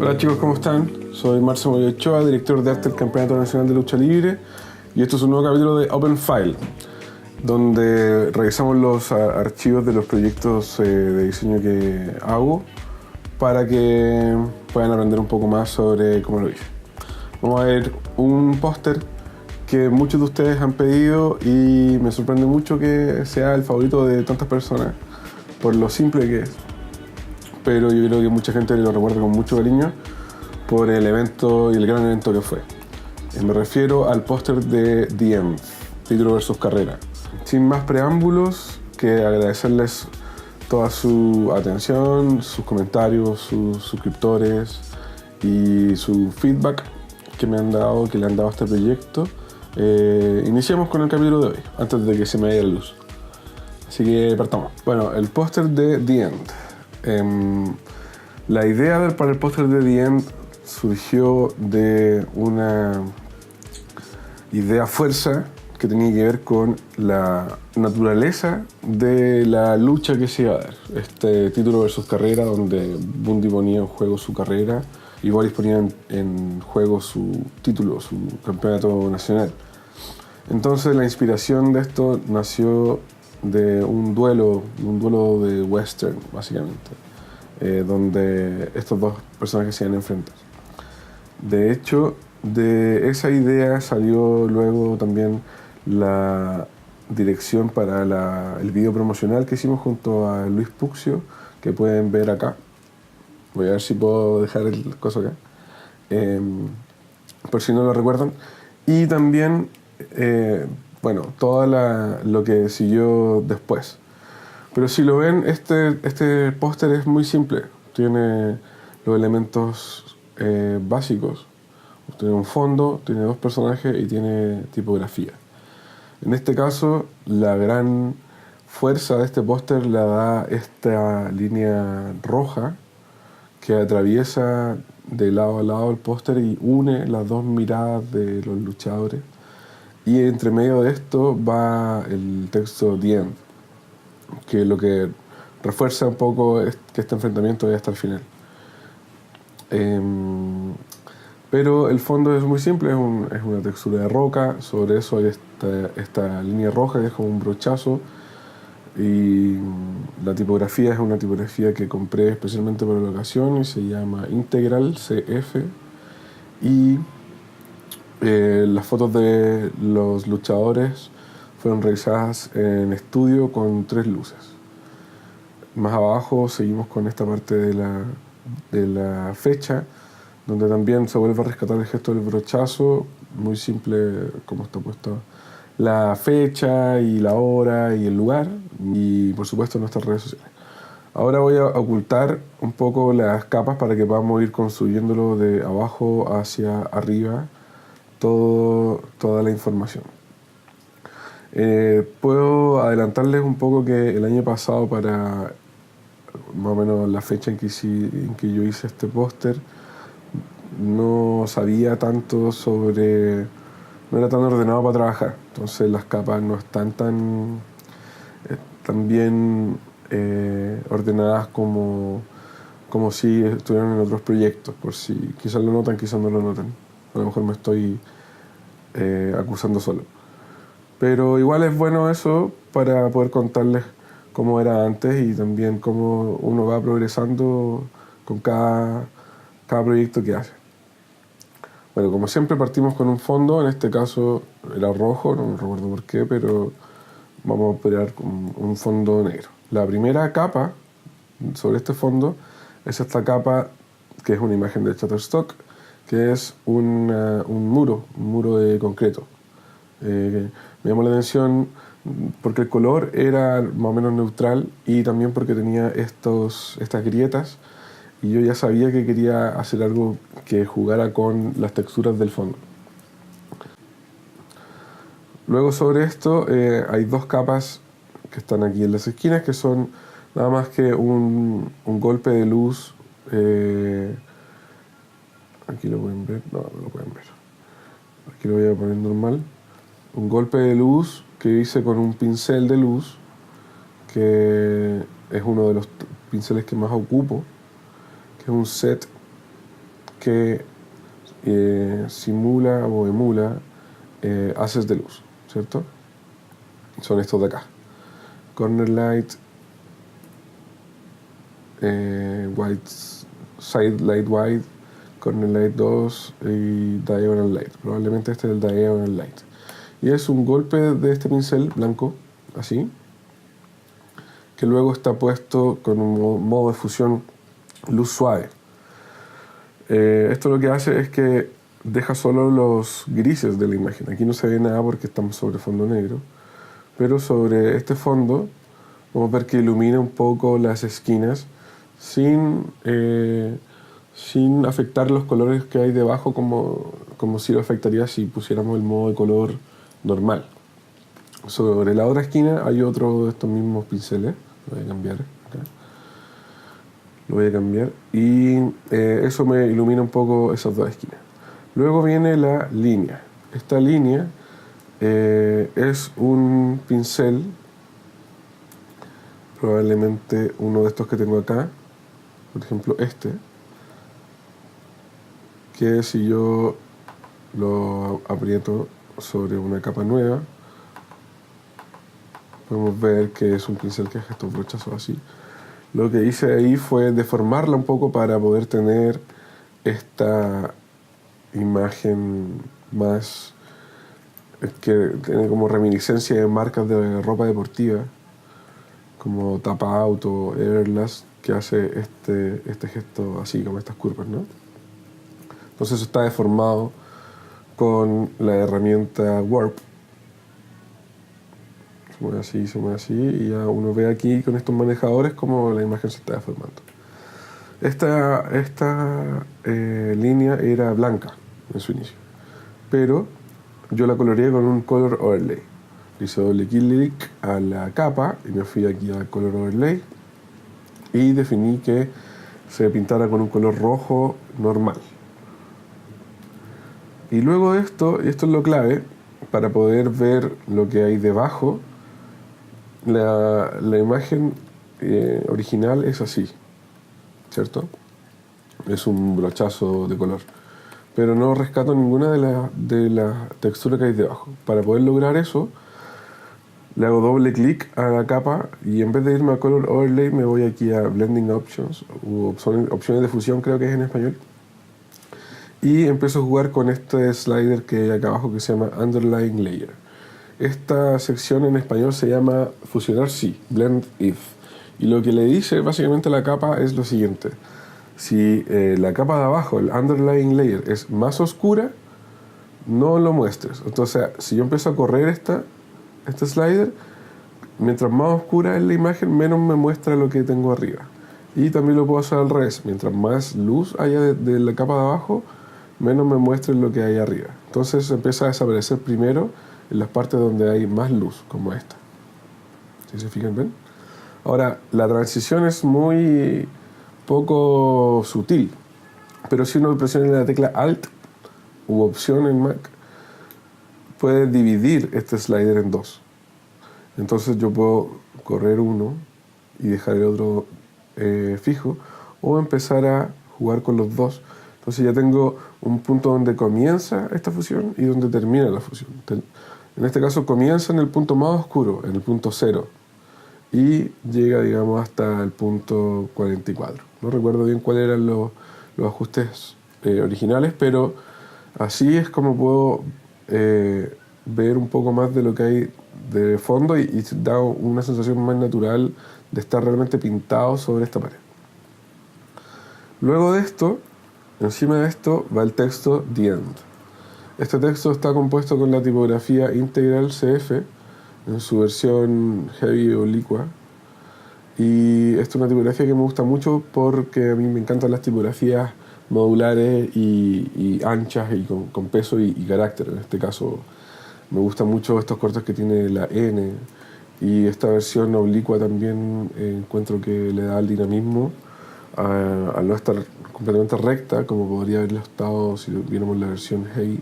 Hola chicos, ¿cómo están? Soy Marcio Moya Ochoa, director de arte del Campeonato Nacional de Lucha Libre, y esto es un nuevo capítulo de Open File, donde revisamos los archivos de los proyectos de diseño que hago para que puedan aprender un poco más sobre cómo lo hice. Vamos a ver un póster que muchos de ustedes han pedido y me sorprende mucho que sea el favorito de tantas personas por lo simple que es. Pero yo creo que mucha gente lo recuerda con mucho cariño por el evento y el gran evento que fue. Me refiero al póster de The End, título versus carrera. Sin más preámbulos, que agradecerles toda su atención, sus comentarios, sus suscriptores y su feedback que me han dado, que le han dado a este proyecto. Iniciemos con el capítulo de hoy, antes de que se me vaya la luz. Así que partamos. Bueno, el póster de The End. La idea para el póster de The End surgió de una idea fuerza que tenía que ver con la naturaleza de la lucha que se iba a dar. Este título versus carrera, donde Bundy ponía en juego su carrera y Boris ponía en juego su título, su campeonato nacional. Entonces la inspiración de esto nació de un duelo de western, básicamente, donde estos dos personajes se iban a enfrentar. De hecho, de esa idea salió luego también la dirección para el video promocional que hicimos junto a Luis Puccio, que pueden ver acá. Voy a ver si puedo dejar el coso acá, por si no lo recuerdan. Y también, bueno, todo lo que siguió después. Pero si lo ven, este póster es muy simple. Tiene los elementos básicos. Tiene un fondo, tiene dos personajes y tiene tipografía. En este caso, la gran fuerza de este póster la da esta línea roja que atraviesa de lado a lado el póster y une las dos miradas de los luchadores. Y entre medio de esto va el texto The End, que lo que refuerza un poco es que este enfrentamiento es hasta el final. Pero el fondo es muy simple, es una textura de roca, sobre eso hay esta línea roja que es como un brochazo, y la tipografía es una tipografía que compré especialmente para la ocasión y se llama Integral CF, y las fotos de los luchadores fueron realizadas en estudio con 3 luces. Más abajo seguimos con esta parte de la fecha, donde también se vuelve a rescatar el gesto del brochazo, muy simple como está puesto la fecha y la hora y el lugar, y por supuesto nuestras redes sociales. Ahora voy a ocultar un poco las capas para que podamos ir construyéndolo de abajo hacia arriba, toda la información. Puedo adelantarles un poco que el año pasado, para más o menos la fecha en que yo hice este póster, no sabía tanto no era tan ordenado para trabajar, entonces las capas no están tan bien ordenadas como si estuvieran en otros proyectos, por si quizás lo notan, quizás no lo notan. A lo mejor me estoy acusando solo. Pero igual es bueno eso para poder contarles cómo era antes y también cómo uno va progresando con cada proyecto que hace. Bueno, como siempre partimos con un fondo, en este caso era rojo, no recuerdo por qué, pero vamos a operar con un fondo negro. La primera capa sobre este fondo es esta capa que es una imagen de Shutterstock, que es un muro de concreto. Me llamó la atención porque el color era más o menos neutral y también porque tenía estas grietas, y yo ya sabía que quería hacer algo que jugara con las texturas del fondo. Luego sobre esto hay 2 capas que están aquí en las esquinas, que son nada más que un golpe de luz. Aquí lo pueden ver, no lo pueden ver. Aquí lo voy a poner normal. Un golpe de luz que hice con un pincel de luz, que es uno de los pinceles que más ocupo, que es un set que simula o emula haces de luz, ¿cierto? Son estos de acá. Corner light, white, side light white, corner light 2 y diagonal light. Probablemente este es el diagonal light. Y es un golpe de este pincel blanco, así, que luego está puesto con un modo de fusión luz suave. Esto lo que hace es que deja solo los grises de la imagen. Aquí no se ve nada porque estamos sobre fondo negro, pero sobre este fondo vamos a ver que ilumina un poco las esquinas sin afectar los colores que hay debajo como si lo afectaría si pusiéramos el modo de color normal. Sobre la otra esquina hay otro de estos mismos pinceles. Lo voy a cambiar acá. Lo voy a cambiar y eso me ilumina un poco esas dos esquinas. Luego viene la línea. Esta línea es un pincel, probablemente uno de estos que tengo acá, por ejemplo este, que si yo lo aprieto sobre una capa nueva, podemos ver que es un pincel que deja estos brochazos así. Lo que hice ahí fue deformarla un poco para poder tener esta imagen más que tiene como reminiscencia de marcas de ropa deportiva, como Tapa Auto, Everlast, que hace este gesto así, como estas curvas, ¿no? Entonces eso está deformado con la herramienta Warp. Se mueve así y ya uno ve aquí con estos manejadores cómo la imagen se está deformando. Esta línea era blanca en su inicio, pero yo la coloreé con un Color Overlay. Le hice doble clic a la capa y me fui aquí a Color Overlay y definí que se pintara con un color rojo normal. Y luego de esto, y esto es lo clave, para poder ver lo que hay debajo, la imagen original es así, ¿cierto? Es un brochazo de color. Pero no rescato ninguna de la textura que hay debajo. Para poder lograr eso, le hago doble clic a la capa y en vez de irme a Color Overlay me voy aquí a Blending Options, u opciones de fusión creo que es en español. Y empiezo a jugar con este slider que hay acá abajo que se llama Underlying Layer. Esta sección en español se llama Fusionar sí, Blend If. Y lo que le dice básicamente a la capa es lo siguiente. Si la capa de abajo, el underlying layer, es más oscura, no lo muestres. Entonces, si yo empiezo a correr este slider, mientras más oscura es la imagen, menos me muestra lo que tengo arriba. Y también lo puedo hacer al revés. Mientras más luz haya de la capa de abajo, menos me muestre lo que hay arriba. Entonces empieza a desaparecer primero en las partes donde hay más luz, como esta. ¿Sí se fijan bien? Ahora, la transición es muy poco sutil, pero si uno presiona la tecla Alt u Opción en Mac, puede dividir este slider en dos. Entonces yo puedo correr uno y dejar el otro fijo, o empezar a jugar con los dos. Entonces ya tengo un punto donde comienza esta fusión y donde termina la fusión. En este caso comienza en el punto más oscuro, en el punto 0, y llega, digamos, hasta el punto 44. No recuerdo bien cuáles eran los ajustes originales, pero así es como puedo ver un poco más de lo que hay de fondo y da una sensación más natural de estar realmente pintado sobre esta pared. Luego de esto, encima de esto, va el texto The End. Este texto está compuesto con la tipografía Integral CF en su versión heavy o licua. Y esta es una tipografía que me gusta mucho porque a mí me encantan las tipografías modulares y anchas y con peso y carácter. En este caso me gustan mucho estos cortes que tiene la N, y esta versión oblicua también encuentro que le da el dinamismo al no estar completamente recta como podría haberlo estado si viéramos la versión heavy,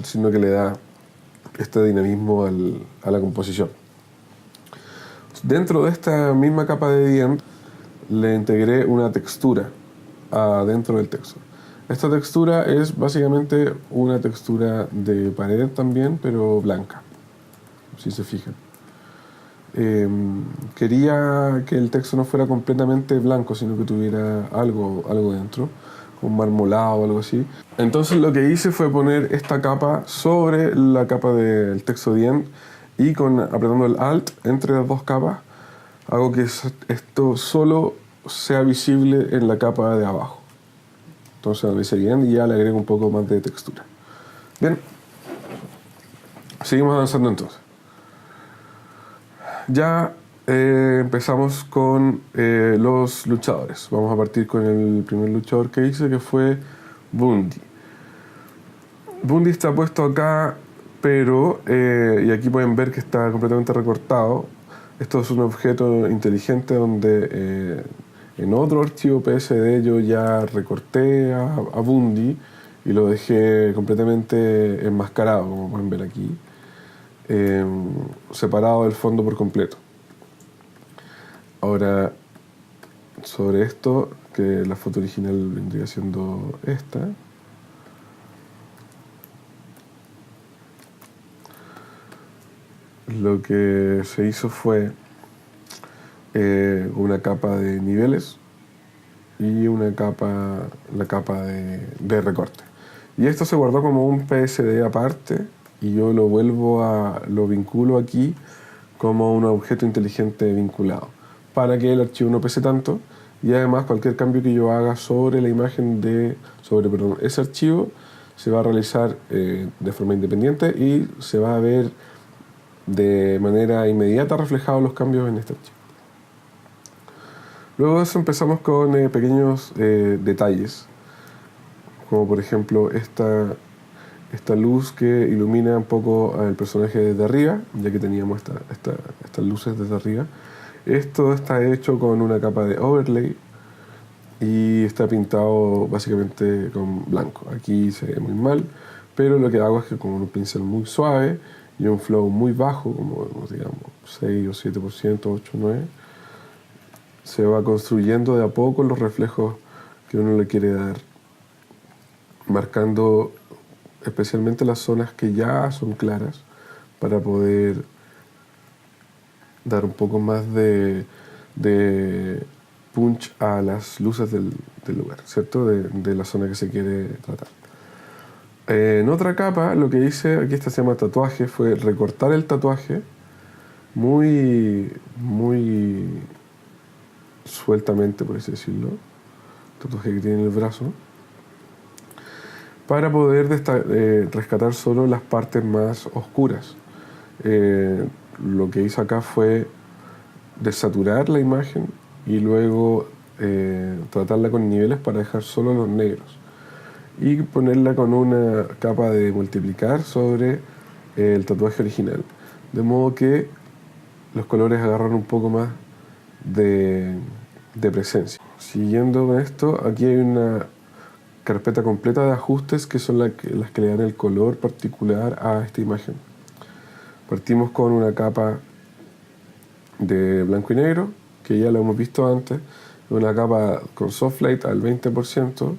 sino que le da este dinamismo a la composición. Dentro de esta misma capa de The End le integré una textura adentro del texto. Esta textura es básicamente una textura de pared también, pero blanca, si se fijan. Quería que el texto no fuera completamente blanco, sino que tuviera algo dentro, como marmolado o algo así. Entonces lo que hice fue poner esta capa sobre la capa del texto de end y apretando el Alt entre las dos capas, hago que esto solo sea visible en la capa de abajo. Entonces lo hice bien y ya le agrego un poco más de textura. Bien, seguimos avanzando entonces. Ya empezamos con los luchadores. Vamos a partir con el primer luchador que hice, que fue Bundy. Bundy está puesto acá, pero, y aquí pueden ver que está completamente recortado. Esto es un objeto inteligente donde en otro archivo PSD yo ya recorté a Bundy y lo dejé completamente enmascarado, como pueden ver aquí, separado del fondo por completo. Ahora, sobre esto, que la foto original vendría siendo esta. Lo que se hizo fue una capa de niveles y la capa de recorte. Y esto se guardó como un PSD aparte y yo lo vinculo aquí como un objeto inteligente vinculado para que el archivo no pese tanto y además cualquier cambio que yo haga sobre la imagen ese archivo se va a realizar de forma independiente y se va a ver de manera inmediata reflejados los cambios en este archivo. Luego de eso empezamos con pequeños detalles, como por ejemplo esta luz que ilumina un poco al personaje desde arriba, ya que teníamos estas luces desde arriba. Esto está hecho con una capa de overlay y está pintado básicamente con blanco. Aquí se ve muy mal, pero lo que hago es que con un pincel muy suave y un flow muy bajo, como digamos 6 o 7%, 8 o 9%, se va construyendo de a poco los reflejos que uno le quiere dar, marcando especialmente las zonas que ya son claras para poder dar un poco más de punch a las luces del lugar, ¿cierto? De la zona que se quiere tratar. En otra capa, lo que hice, aquí esta se llama tatuaje, fue recortar el tatuaje muy sueltamente, por así decirlo, tatuaje que tiene en el brazo, para poder rescatar solo las partes más oscuras. Lo que hice acá fue desaturar la imagen y luego tratarla con niveles para dejar solo los negros y ponerla con una capa de multiplicar sobre el tatuaje original, de modo que los colores agarran un poco más de presencia. Siguiendo con esto, aquí hay una carpeta completa de ajustes que son las que le dan el color particular a esta imagen. Partimos con una capa de blanco y negro, que ya lo hemos visto antes, una capa con soft light al 20%,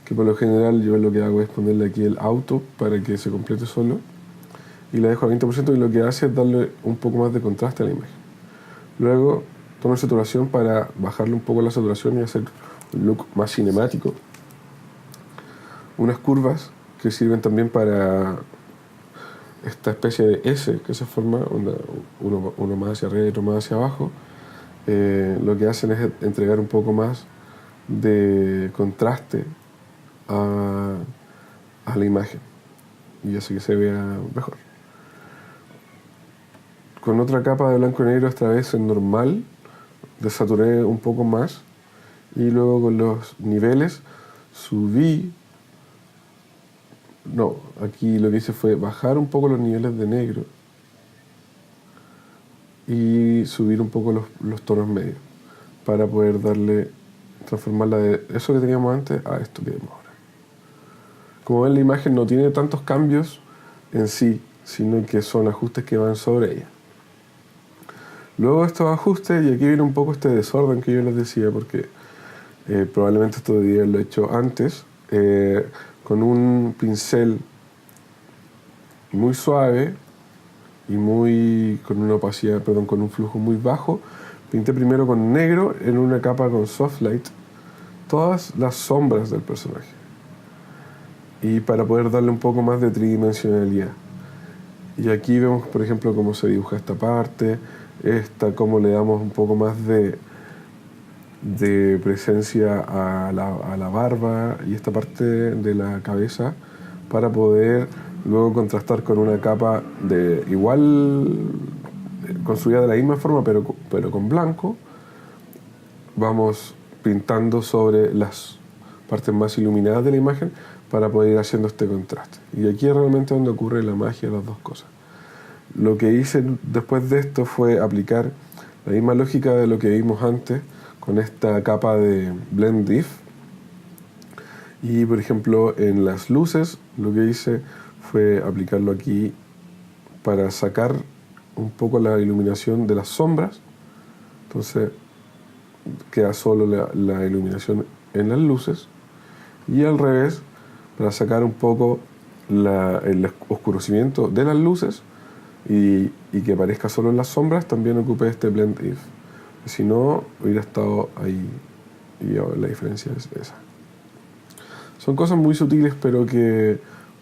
que por lo general yo lo que hago es ponerle aquí el auto para que se complete solo, y la dejo al 20% y lo que hace es darle un poco más de contraste a la imagen. Luego tono de saturación para bajarle un poco la saturación y hacer un look más cinemático. Unas curvas que sirven también para esta especie de S que se forma, uno más hacia arriba y otro más hacia abajo. Lo que hacen es entregar un poco más de contraste a la imagen y hace que se vea mejor. Con otra capa de blanco y negro, esta vez en normal, desaturé un poco más y luego con los niveles subí. No, aquí lo que hice fue bajar un poco los niveles de negro y subir un poco los tonos medios para poder transformarla de eso que teníamos antes a esto que vemos ahora. Como ven, la imagen no tiene tantos cambios en sí, sino que son ajustes que van sobre ella. Luego estos ajustes, y aquí viene un poco este desorden que yo les decía, porque probablemente esto debería haberlo hecho antes, con un pincel muy suave y con una opacidad, perdón, con un flujo muy bajo, pinté primero con negro en una capa con soft light todas las sombras del personaje, y para poder darle un poco más de tridimensionalidad. Y aquí vemos, por ejemplo, cómo se dibuja esta parte, cómo le damos un poco más de presencia a la barba y esta parte de la cabeza, para poder luego contrastar con una capa de igual, construida de la misma forma, pero con blanco. Vamos pintando sobre las partes más iluminadas de la imagen para poder ir haciendo este contraste. Y aquí es realmente donde ocurre la magia de las dos cosas. Lo que hice después de esto fue aplicar la misma lógica de lo que vimos antes con esta capa de Blend Diff. Y por ejemplo en las luces lo que hice fue aplicarlo aquí para sacar un poco la iluminación de las sombras. Entonces queda solo la iluminación en las luces, y al revés, para sacar un poco el oscurecimiento de las luces y que aparezca solo en las sombras, también ocupé este Blend If. Si no, hubiera estado ahí, y la diferencia es esa. Son cosas muy sutiles, pero que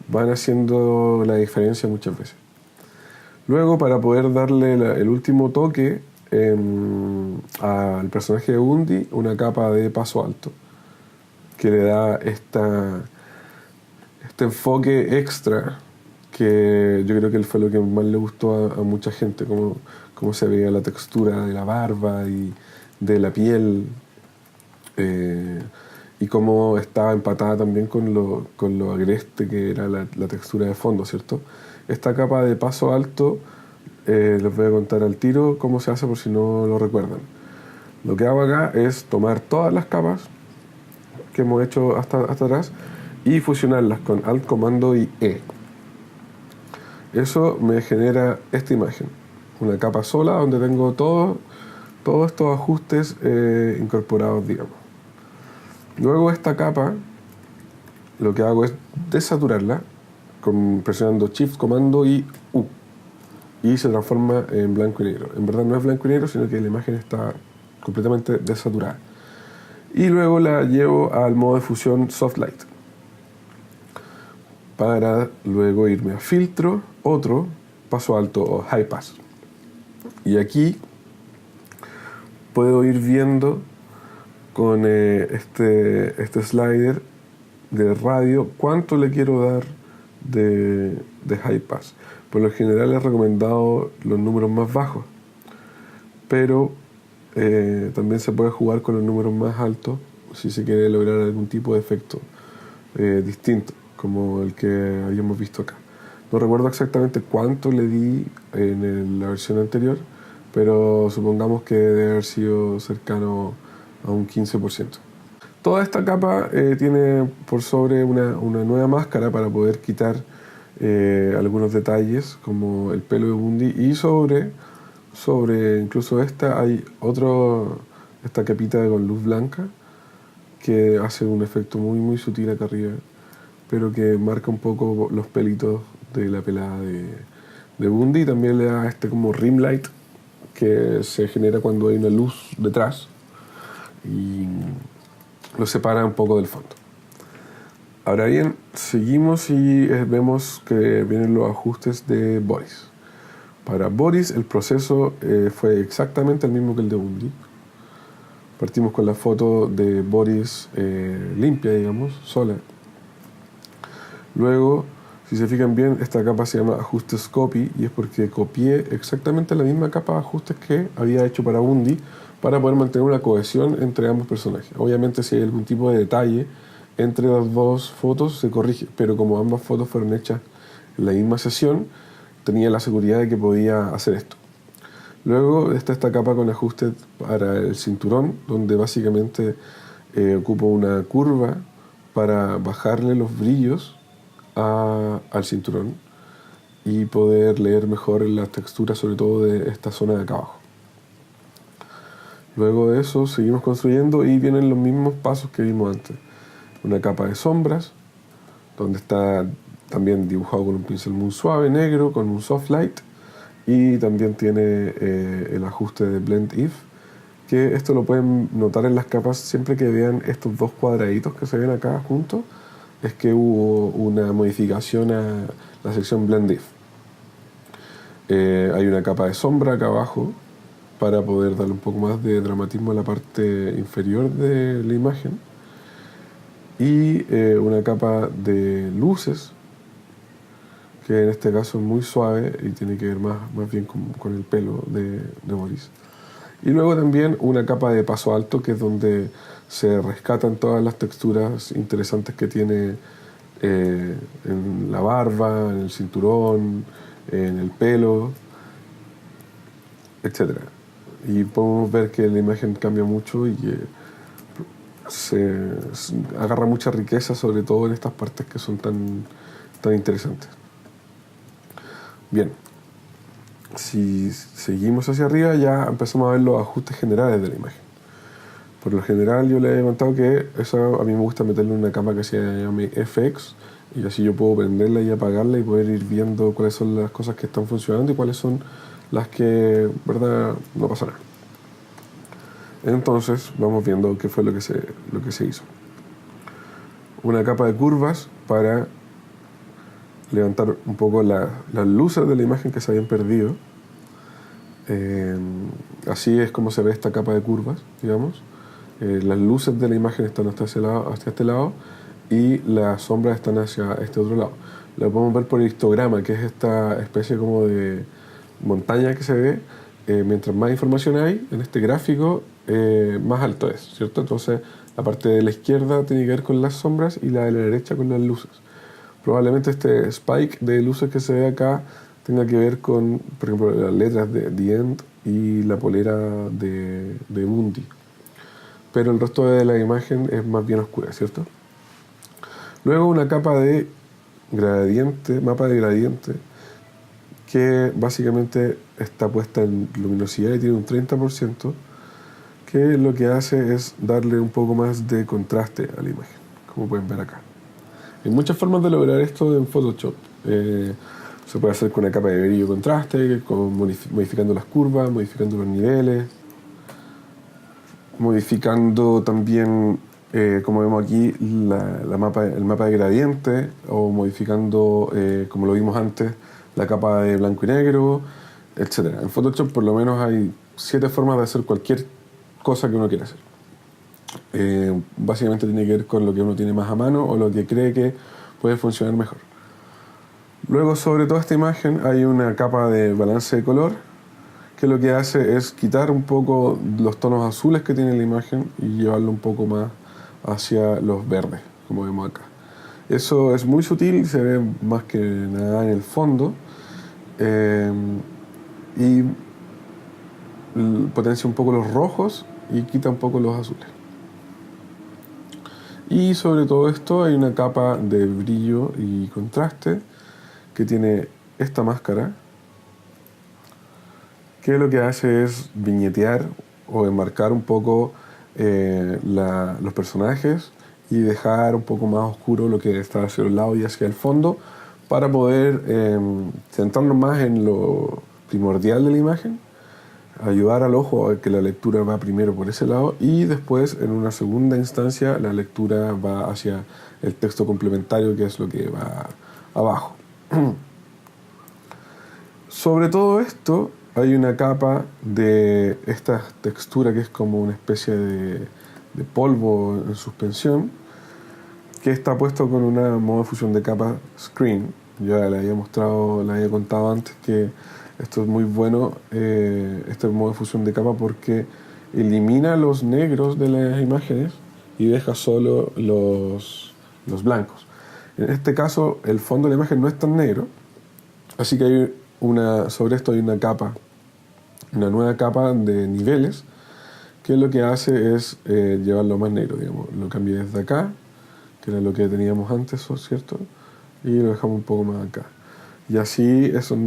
van haciendo la diferencia muchas veces. Luego, para poder darle el último toque al personaje de Bundy, una capa de paso alto que le da este enfoque extra, que yo creo que fue lo que más le gustó a mucha gente, cómo se veía la textura de la barba y de la piel, y cómo estaba empatada también con lo agreste que era la textura de fondo, ¿cierto? Esta capa de paso alto, les voy a contar al tiro cómo se hace por si no lo recuerdan. Lo que hago acá es tomar todas las capas que hemos hecho hasta atrás y fusionarlas con Alt, Comando y E. Eso me genera esta imagen, una capa sola donde tengo todos estos ajustes incorporados, digamos. Luego esta capa, lo que hago es desaturarla presionando Shift, Comando y U, y se transforma en blanco y negro. En verdad no es blanco y negro, sino que la imagen está completamente desaturada. Y luego la llevo al modo de fusión Soft Light, para luego irme a filtro, otro, paso alto o high pass. Y aquí puedo ir viendo con este slider de radio cuánto le quiero dar de high pass. Por lo general he recomendado los números más bajos, pero también se puede jugar con los números más altos si se quiere lograr algún tipo de efecto distinto, como el que habíamos visto acá. No recuerdo exactamente cuánto le di en la versión anterior, pero supongamos que debe haber sido cercano a un 15%. Toda esta capa tiene por sobre una nueva máscara para poder quitar algunos detalles como el pelo de Bundy, y sobre incluso hay esta capita con luz blanca que hace un efecto muy muy sutil acá arriba, pero que marca un poco los pelitos de la pelada de Bundy. También le da como rim light que se genera cuando hay una luz detrás y lo separa un poco del fondo. Ahora bien, seguimos y vemos que vienen los ajustes de Boris. Para Boris el proceso fue exactamente el mismo que el de Bundy. Partimos con la foto de Boris limpia, digamos, sola. Luego, si se fijan bien, esta capa se llama Ajustes Copy, y es porque copié exactamente la misma capa de ajustes que había hecho para Bundy, para poder mantener una cohesión entre ambos personajes. Obviamente si hay algún tipo de detalle entre las dos fotos se corrige, pero como ambas fotos fueron hechas en la misma sesión, tenía la seguridad de que podía hacer esto. Luego está esta capa con ajustes para el cinturón, donde básicamente ocupo una curva para bajarle los brillos al cinturón y poder leer mejor la textura, sobre todo de esta zona de acá abajo. Luego de eso seguimos construyendo y vienen los mismos pasos que vimos antes. Una capa de sombras, donde está también dibujado con un pincel muy suave, negro, con un soft light. Y también tiene el ajuste de Blend If, que esto lo pueden notar en las capas siempre que vean estos dos cuadraditos que se ven acá juntos, es que hubo una modificación a la sección Blend If. Hay una capa de sombra acá abajo para poder darle un poco más de dramatismo a la parte inferior de la imagen. Y una capa de luces, que en este caso es muy suave y tiene que ver más bien con el pelo de Maurice. Y luego también una capa de paso alto, que es donde se rescatan todas las texturas interesantes que tiene en la barba, en el cinturón, en el pelo, etc. Y podemos ver que la imagen cambia mucho y que se agarra mucha riqueza, sobre todo en estas partes que son tan interesantes. Bien, si seguimos hacia arriba ya empezamos a ver los ajustes generales de la imagen. Por lo general yo les he contado que eso a mí me gusta meterle una capa que se llame FX, y así yo puedo prenderla y apagarla y poder ir viendo cuáles son las cosas que están funcionando y cuáles son las que, verdad, no pasa nada. Entonces vamos viendo qué fue lo que se hizo. Una capa de curvas para levantar un poco las luces de la imagen que se habían perdido. Así es como se ve esta capa de curvas, digamos. Las luces de la imagen están hacia este lado y las sombras están hacia este otro lado. Lo podemos ver por el histograma, que es esta especie como de montaña que se ve. Mientras más información hay en este gráfico, más alto es, ¿cierto? Entonces la parte de la izquierda tiene que ver con las sombras y la de la derecha con las luces. Probablemente este spike de luces que se ve acá tenga que ver con, por ejemplo, las letras de The End y la polera de Bundy. Pero el resto de la imagen es más bien oscura, ¿cierto? Luego una capa de gradiente, mapa de gradiente, que básicamente está puesta en luminosidad y tiene un 30%, que lo que hace es darle un poco más de contraste a la imagen, como pueden ver acá. Hay muchas formas de lograr esto en Photoshop. Se puede hacer con una capa de brillo contraste, modificando las curvas, modificando los niveles, modificando también, como vemos aquí, el mapa de gradiente, o modificando, como lo vimos antes, la capa de blanco y negro, etc. En Photoshop por lo menos hay 7 formas de hacer cualquier cosa que uno quiera hacer. Básicamente tiene que ver con lo que uno tiene más a mano o lo que cree que puede funcionar mejor. Luego, sobre toda esta imagen hay una capa de balance de color, que lo que hace es quitar un poco los tonos azules que tiene la imagen y llevarlo un poco más hacia los verdes, como vemos acá. Eso es muy sutil, se ve más que nada en el fondo, y potencia un poco los rojos y quita un poco los azules. Y sobre todo esto hay una capa de brillo y contraste que tiene esta máscara, que lo que hace es viñetear o enmarcar un poco los personajes y dejar un poco más oscuro lo que está hacia el lado y hacia el fondo, para poder centrarnos más en lo primordial de la imagen, ayudar al ojo a que la lectura va primero por ese lado y después, en una segunda instancia, la lectura va hacia el texto complementario, que es lo que va abajo. Sobre todo esto hay una capa de esta textura que es como una especie de polvo en suspensión, que está puesto con una modo de fusión de capa screen. Yo ya le había contado antes que esto es muy bueno, este modo de fusión de capa, porque elimina los negros de las imágenes y deja solo los blancos. En este caso el fondo de la imagen no es tan negro, así que sobre esto hay una nueva capa de niveles, que lo que hace es llevarlo más negro, digamos. Lo cambié desde acá, que era lo que teníamos antes, ¿cierto? Y lo dejamos un poco más acá. Y así esas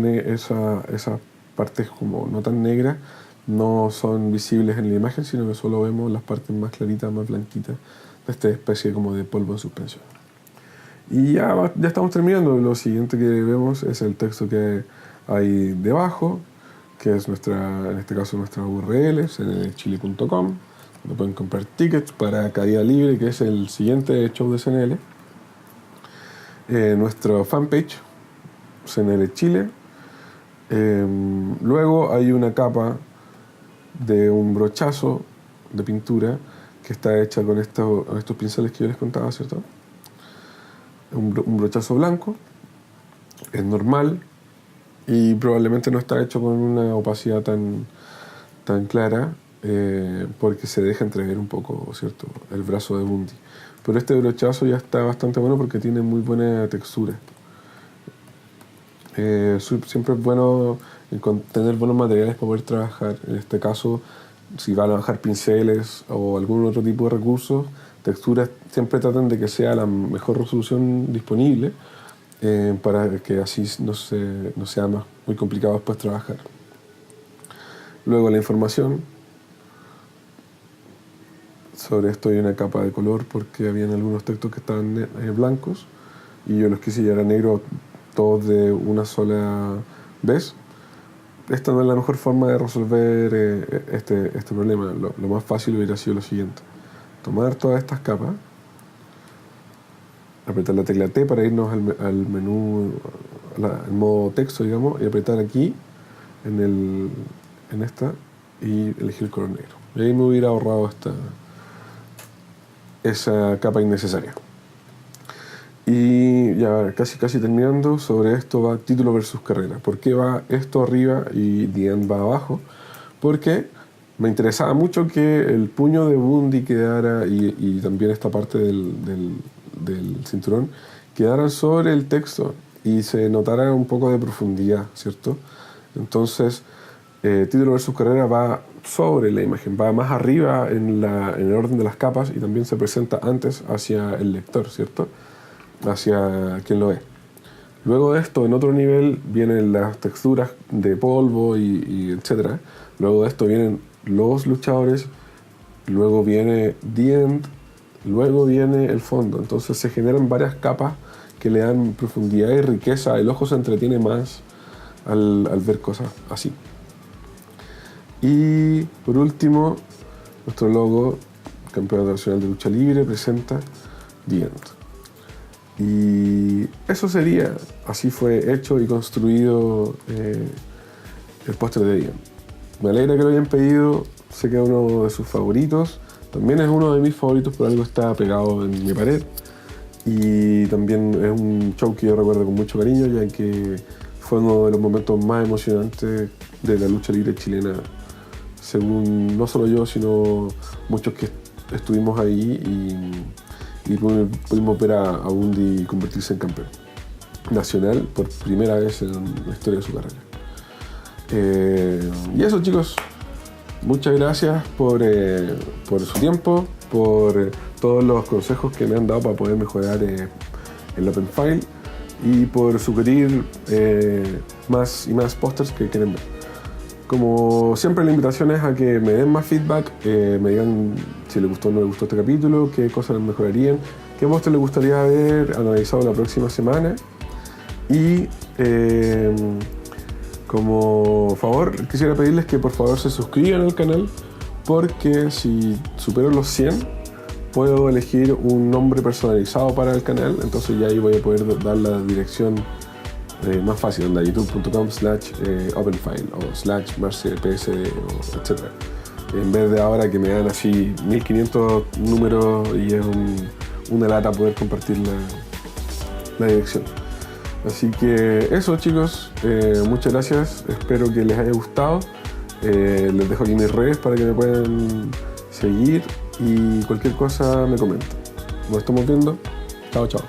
partes como no tan negras no son visibles en la imagen, sino que solo vemos las partes más claritas, más blanquitas de esta especie como de polvo en suspensión. Y ya estamos terminando. Lo siguiente que vemos es el texto que hay debajo, que es en este caso nuestra URL, cnlchile.com, donde pueden comprar tickets para Caída Libre, que es el siguiente show de CNL. Nuestra fanpage, CNL Chile. Luego hay una capa de un brochazo de pintura que está hecha con estos pinceles que yo les contaba, ¿cierto? Un brochazo blanco, es normal y probablemente no está hecho con una opacidad tan clara, porque se deja entrever un poco, ¿cierto?, el brazo de Bundy. Pero este brochazo ya está bastante bueno porque tiene muy buena textura. Siempre es bueno tener buenos materiales para poder trabajar. En este caso, si van a bajar pinceles o algún otro tipo de recursos, texturas, siempre traten de que sea la mejor resolución disponible, para que así no sea muy complicado después trabajar. Luego la información. Sobre esto hay una capa de color porque habían algunos textos que estaban blancos y yo los quise llevar a negro todos de una sola vez. Esta no es la mejor forma de resolver este problema. Lo más fácil hubiera sido lo siguiente: tomar todas estas capas, apretar la tecla T para irnos al menú, al modo texto, digamos, y apretar aquí en esta y elegir el color negro. Y ahí me hubiera ahorrado esa capa innecesaria. Y ya casi terminando, sobre esto va título versus carrera. ¿Por qué va esto arriba y The End va abajo? Porque me interesaba mucho que el puño de Bundy quedara y también esta parte del cinturón quedaran sobre el texto y se notara un poco de profundidad, ¿cierto? Entonces, título versus carrera va sobre la imagen, va más arriba en el orden de las capas y también se presenta antes hacia el lector, ¿cierto?, hacia quien lo ve. Luego de esto, en otro nivel, vienen las texturas de polvo y etcétera. Luego de esto vienen los luchadores, luego viene The End, luego viene el fondo. Entonces se generan varias capas que le dan profundidad y riqueza. El ojo se entretiene más al ver cosas así. Y por último, nuestro logo, Campeonato Nacional de Lucha Libre, presenta The End. Y eso sería, así fue hecho y construido el póster de The End. Me alegra que lo hayan pedido, sé que es uno de sus favoritos, también es uno de mis favoritos, por algo está pegado en mi pared. Y también es un show que yo recuerdo con mucho cariño, ya que fue uno de los momentos más emocionantes de la lucha libre chilena, según no solo yo, sino muchos que estuvimos ahí y pudimos ver a Bundy convertirse en campeón nacional por primera vez en la historia de su carrera. Y eso, chicos, muchas gracias por su tiempo, por todos los consejos que me han dado para poder mejorar el Open File y por sugerir más y más pósters que quieren ver. Como siempre, la invitación es a que me den más feedback, me digan si les gustó o no les gustó este capítulo, qué cosas mejorarían, qué póster les gustaría ver analizado la próxima semana. Y como favor, quisiera pedirles que por favor se suscriban al canal, porque si supero los 100, puedo elegir un nombre personalizado para el canal. Entonces ya ahí voy a poder dar la dirección más fácil, en la youtube.com/openfile o /marcelpsd, etc. En vez de ahora que me dan así 1500 números y es una lata poder compartir la dirección. Así que eso, chicos, muchas gracias, espero que les haya gustado. Les dejo aquí mis redes para que me puedan seguir y cualquier cosa me comentan. Nos estamos viendo. Chao, chao.